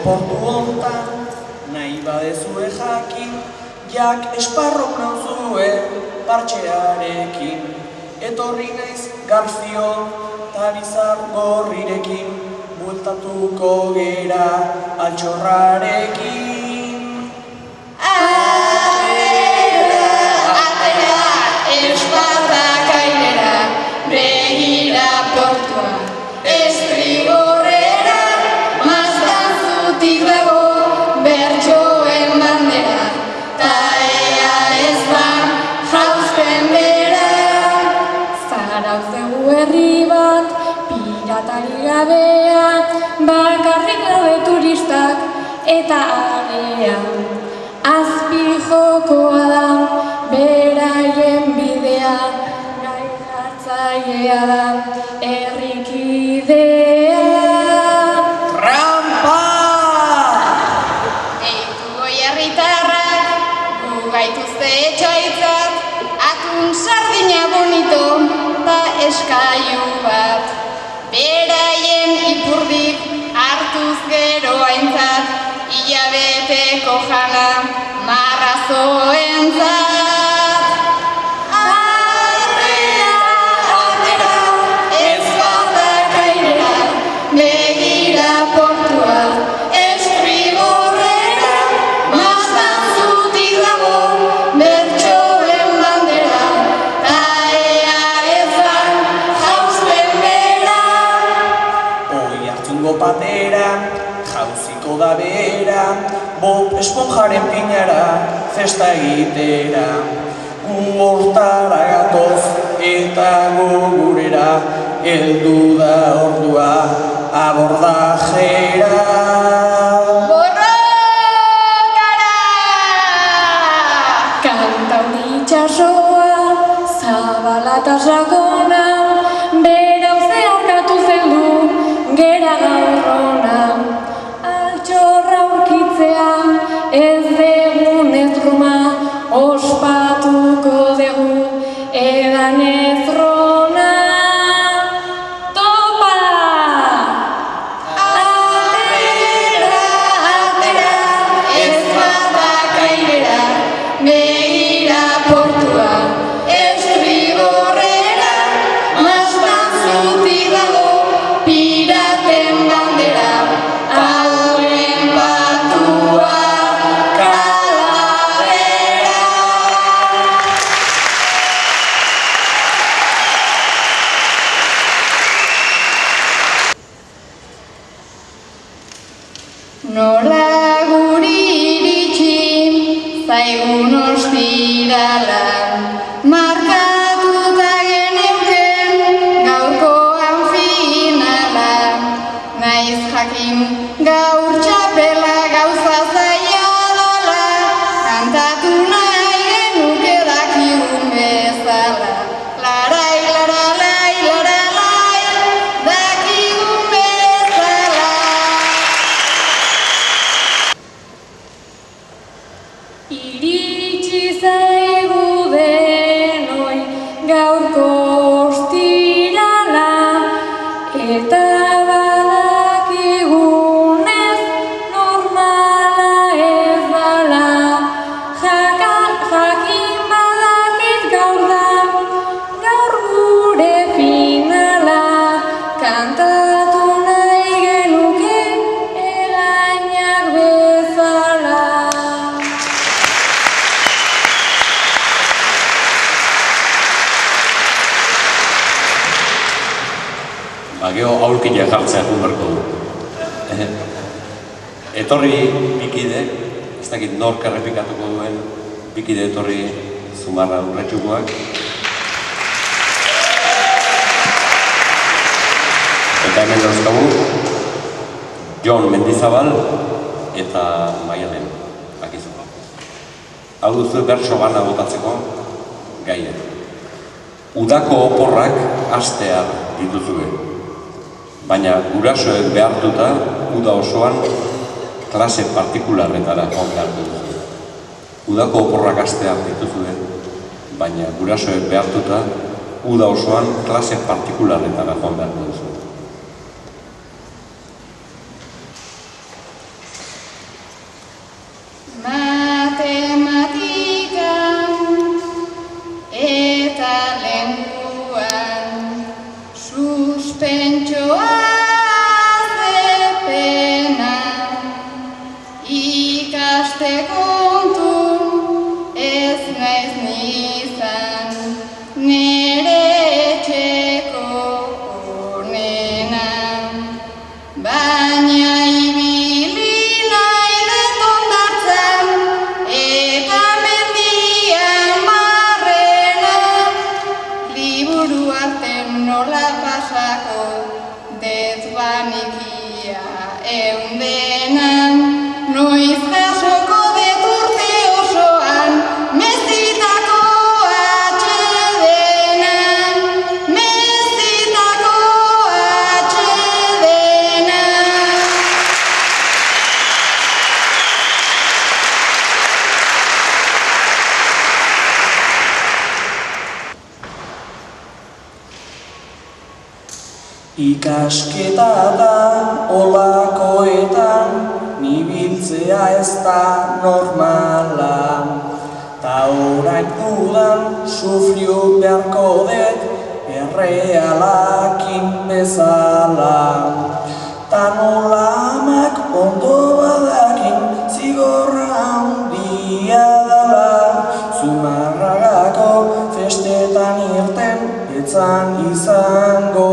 portu hontan, nahi badezue jakin, jak esparrok nauzue partxearekin. Etorri naiz Garzio tarizar gorrirekin, bueltatuko gera altxorrarekin. Atera, atera, espatak airera, begira portua, estrigorrera, maztan zutik dago bertsoen bandera, ta ea ez ban jauzten bera. Zarauzegu herri bat, piratari gabea, bakarrik daude turistak eta area. Azpi jokoa da, beraien bidea, gai hartzailea da, herrikidea. Trampa! Eitu goi herritarrak, gu gaituzte etxaitzat, atun sardina bonito, ta eskaiu bat. Beraien ipurdik hartuz gero aintzat, hilabeteko jana marrazoentzat. Atera, atera, ezpatak airera, begira portua, estrigorrera, maztan zutik dago bertsoen bandera, ta ea ez ban jauzten bera. Oi hartzungo patera, jauziko da bera, Bob Esponjaren pinara, festa egitera. Gu hortara gatoz eta gogurera, heldu da ordua abordajera. Borrokara! Kanta itxasoa, zabala eta sakona, bera zeharkatu zeldu, gera gaur hona. Altxorra aurkitzea, ez degun ez ruma, ospatuko dugu edan ez rona. Topa! Atera, atera, ezpatak airera, begira portua, estrigorrera, maztan zutik dago piraten bandera, hauen patua kalavera. Nola guri iritsi zaigun ostirala, markatuta geneuken gaurkoan finala. Naiz jakin gaur txapela gauza zaila dala, kantatu nahi genuke dakigun bezala. Larai, laralai, laralai, dakigun bezala. Iritsi zaigu denoi gaurko ostirala, eta badakigunez normala ez dala. Jakin badakit gaur da, gaur gure finala, kantatu nahi genuke egainak bezala. Gero aurkila jartzea berko du. Etorri bikide, ez dakit nork errepikatuko duen, bikide etorri Zumarra Urretxukoak. Eta hemen dauzkagu, Jon Mendizabal eta Maialen, bakizu. Hau duzu bertso bana botatzeko gaia. Udako oporrak hastear dituzue. Baina gurasoek behartuta, uda osoan klase partikularretara joan behar duzu. Udako oporrak hastear dituzue, baina gurasoek behartuta, uda osoan klase partikularretara joan behar duzu. Zertarako dezbanikia eundenan, noiz jasoko deturte osoan, mezitako atxedenan, mezitako atxedenan. Ikasketa da olakoetan, nibiltzea ez da normala. Ta orain dudan sufriu beharko dut, errealakin bezala. Ta nola amak ondo badakin, zigorra handia dala. Zumarragako festetan irten, etzan izango